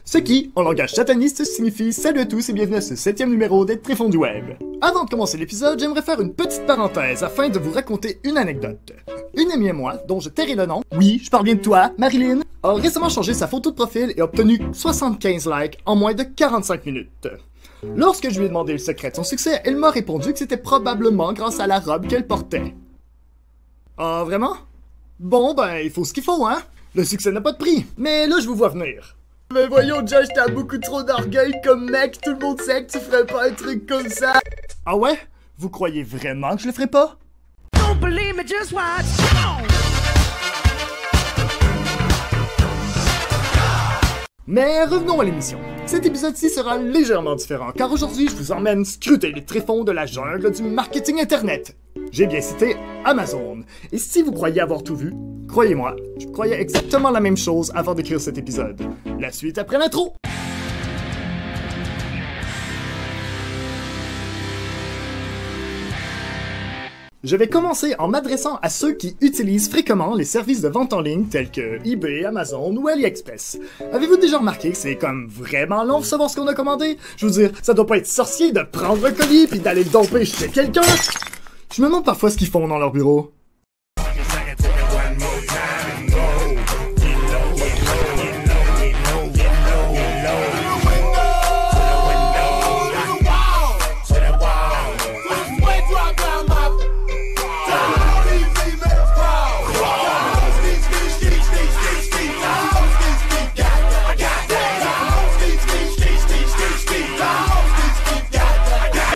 Ce qui, en langage sataniste, signifie salut à tous et bienvenue à ce 7e numéro des Tréfonds du Web. Avant de commencer l'épisode, j'aimerais faire une petite parenthèse afin de vous raconter une anecdote. Une amie à moi, dont je tairai le nom, oui, je parle bien de toi, Marilyn, a récemment changé sa photo de profil et obtenu 75 likes en moins de 45 minutes. Lorsque je lui ai demandé le secret de son succès, elle m'a répondu que c'était probablement grâce à la robe qu'elle portait. Ah, vraiment? Bon, ben, il faut ce qu'il faut, hein? Le succès n'a pas de prix, mais là, je vous vois venir. Mais voyons, Josh, t'as beaucoup trop d'orgueil comme mec, tout le monde sait que tu ferais pas un truc comme ça. Ah ouais? Vous croyez vraiment que je le ferais pas? Don't believe me, just watch. Mais revenons à l'émission. Cet épisode-ci sera légèrement différent, car aujourd'hui, je vous emmène scruter les tréfonds de la jungle du marketing internet. J'ai bien cité Amazon. Et si vous croyez avoir tout vu, croyez-moi, je croyais exactement la même chose avant d'écrire cet épisode. La suite après l'intro! Je vais commencer en m'adressant à ceux qui utilisent fréquemment les services de vente en ligne tels que eBay, Amazon ou AliExpress. Avez-vous déjà remarqué que c'est comme vraiment long de savoir ce qu'on a commandé? Je veux dire, ça doit pas être sorcier de prendre un colis puis d'aller le domper chez quelqu'un! Je me demande parfois ce qu'ils font dans leur bureau.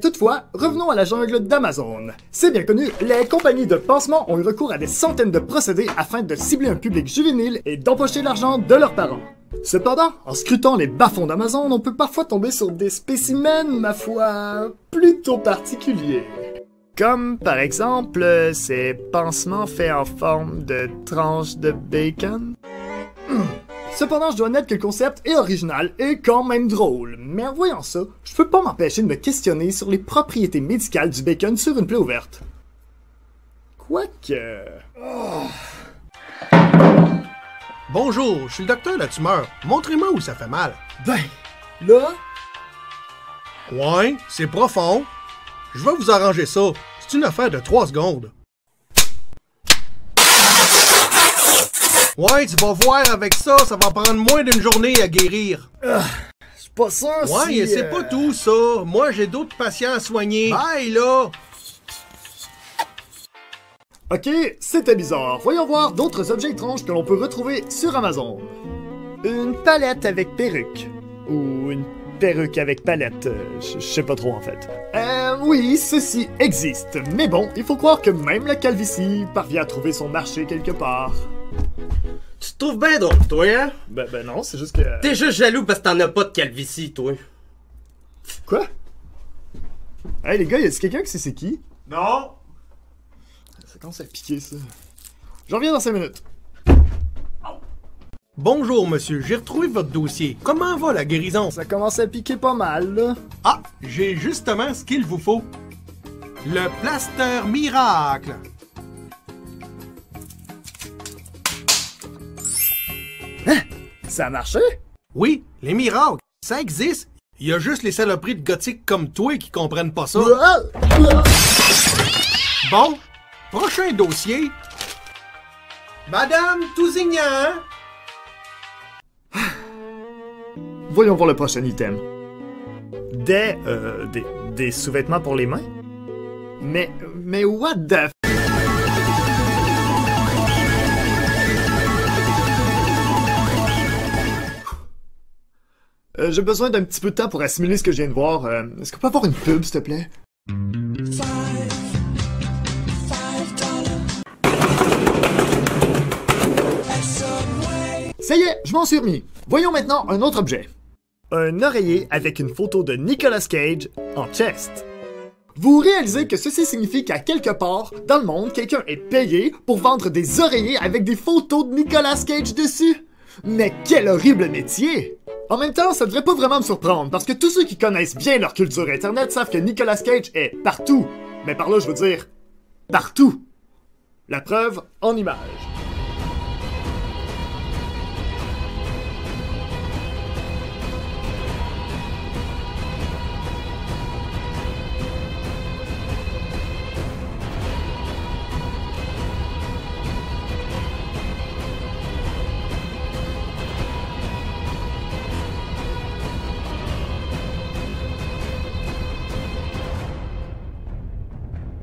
Toutefois, revenons à la jungle d'Amazon. C'est bien connu, les compagnies de pansement ont eu recours à des centaines de procédés afin de cibler un public juvénile et d'empocher l'argent de leurs parents. Cependant, en scrutant les bas-fonds d'Amazon, on peut parfois tomber sur des spécimens, ma foi, plutôt particuliers. Comme par exemple, ces pansements faits en forme de tranches de bacon. Cependant, je dois admettre que le concept est original et quand même drôle. Mais en voyant ça, je peux pas m'empêcher de me questionner sur les propriétés médicales du bacon sur une plaie ouverte. Quoique... Bonjour, je suis le docteur la tumeur. Montrez-moi où ça fait mal. Ben, là... Ouais, c'est profond. Je vais vous arranger ça. C'est une affaire de 3 secondes. Ouais, tu vas voir avec ça, ça va prendre moins d'une journée à guérir. Je suis pas sûr si... Ouais, c'est pas tout ça. Moi, j'ai d'autres patients à soigner. Bye, là! Ok, c'était bizarre. Voyons voir d'autres objets étranges que l'on peut retrouver sur Amazon. Une palette avec perruque. Ou une perruque avec palette. Je sais pas trop en fait. Oui, ceci existe. Mais bon, il faut croire que même la calvitie parvient à trouver son marché quelque part. Tu te trouves bien drôle, toi, hein? Ben non, c'est juste que... T'es juste jaloux parce que t'en as pas de calvitie, toi. Quoi? Hey les gars, y'a-t-il quelqu'un qui sait c'est qui? Non! Ça commence à piquer, ça. Je reviens dans 5 minutes. Bonjour, monsieur. J'ai retrouvé votre dossier. Comment va la guérison? Ça commence à piquer pas mal, là. Ah, j'ai justement ce qu'il vous faut. Le plaster miracle. Hein? Ça a marché? Oui, les miracles, ça existe. Il y a juste les saloperies de gothique comme toi qui comprennent pas ça. Bon, prochain dossier. Madame Tousignan. Voyons voir le prochain item. Des sous-vêtements pour les mains? Mais what the... j'ai besoin d'un petit peu de temps pour assimiler ce que je viens de voir. Est-ce qu'on peut avoir une pub, s'il te plaît? Ça y est, je m'en suis remis. Voyons maintenant un autre objet. Un oreiller avec une photo de Nicolas Cage en chest. Vous réalisez que ceci signifie qu'à quelque part, dans le monde, quelqu'un est payé pour vendre des oreillers avec des photos de Nicolas Cage dessus? Mais quel horrible métier! En même temps, ça devrait pas vraiment me surprendre, parce que tous ceux qui connaissent bien leur culture internet savent que Nicolas Cage est partout. Mais par là, je veux dire, partout. La preuve en images.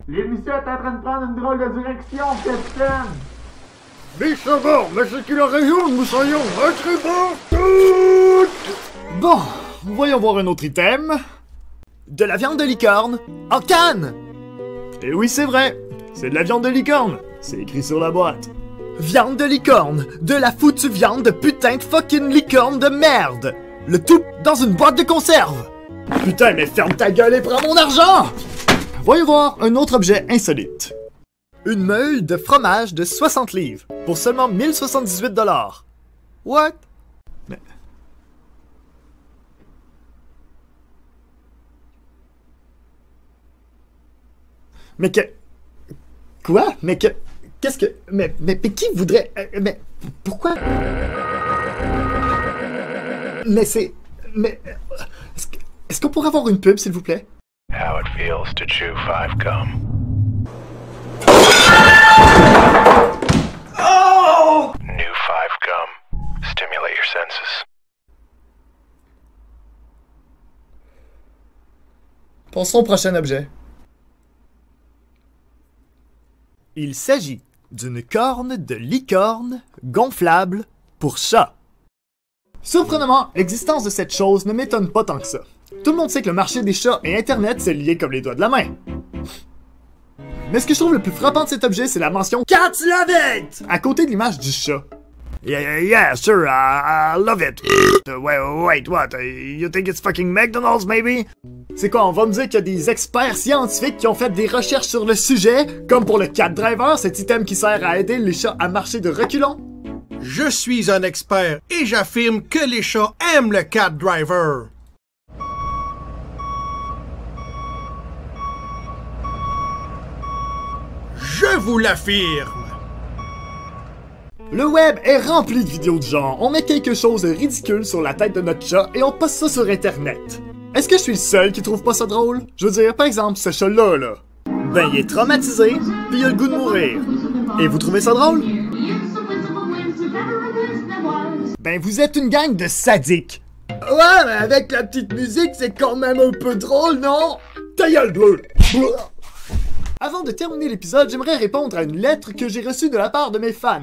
L'émission est en train de prendre une drôle de direction, capitaine! Mais ça va, mais c'est qu'il a raison, nous soyons un tribord! Bon, voyons voir un autre item. De la viande de licorne en canne! Et oui, c'est vrai, c'est de la viande de licorne. C'est écrit sur la boîte. Viande de licorne, de la foutue viande de putain de fucking licorne de merde! Le tout dans une boîte de conserve! Putain, mais ferme ta gueule et prends mon argent! Voyons voir un autre objet insolite. Une meule de fromage de 60 livres pour seulement 1078 $. What? Mais que... Quoi? Mais que... Qu'est-ce que... Mais qui voudrait... mais... Pourquoi? Mais c'est... Mais... Est-ce qu'on pourrait avoir une pub, s'il vous plaît? How it feels to chew 5 gum. Oh! New 5 gum. Stimulate your senses. Passons au prochain objet. Il s'agit d'une corne de licorne gonflable pour chat. Surprenamment, l'existence de cette chose ne m'étonne pas tant que ça. Tout le monde sait que le marché des chats et Internet c'est lié comme les doigts de la main. Mais ce que je trouve le plus frappant de cet objet, c'est la mention Cats love it! À côté de l'image du chat. Yeah, sure, I love it. Wait, what? You think it's fucking McDonald's, maybe? C'est quoi, on va me dire qu'il y a des experts scientifiques qui ont fait des recherches sur le sujet, comme pour le Cat Driver, cet item qui sert à aider les chats à marcher de reculons? Je suis un expert et j'affirme que les chats aiment le Cat Driver. Je vous l'affirme. Le web est rempli de vidéos de genre. On met quelque chose de ridicule sur la tête de notre chat et on poste ça sur Internet. Est-ce que je suis le seul qui trouve pas ça drôle? Je veux dire, par exemple, ce chat-là, là. Ben, il est traumatisé, pis il a le goût de mourir. Et vous trouvez ça drôle? Ben, vous êtes une gang de sadiques. Ouais, mais avec la petite musique, c'est quand même un peu drôle, non? Ta gueule bleue! Avant de terminer l'épisode, j'aimerais répondre à une lettre que j'ai reçue de la part de mes fans.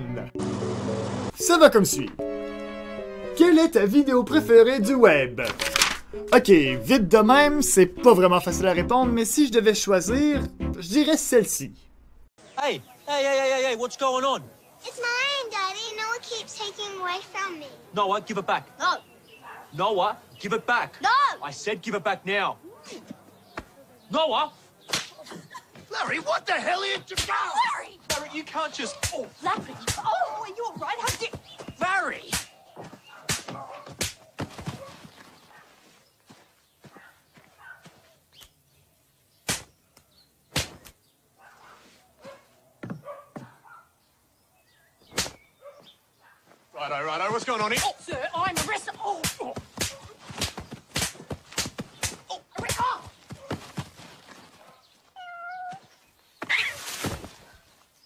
Ça va comme suit. Quelle est ta vidéo préférée du web? Ok, vite de même, c'est pas vraiment facile à répondre, mais si je devais choisir, je dirais celle-ci. Hey, what's going on? It's mine, Daddy. Noah keeps taking away from me. Noah, give it back. No. Noah, give it back. No. I said give it back now. Noah! Larry, what the hell are you doing? Larry! Larry, you can't just... Oh, Larry! Oh, are you all right? How did... Larry! Righto, what's going on here? Oh, sir, I'm arrested. Oh! Oh, oh.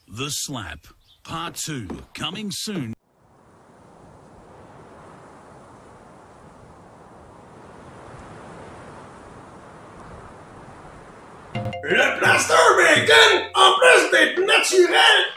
The Slap, Part 2, coming soon. Le plaster bacon, en plus d'être naturel,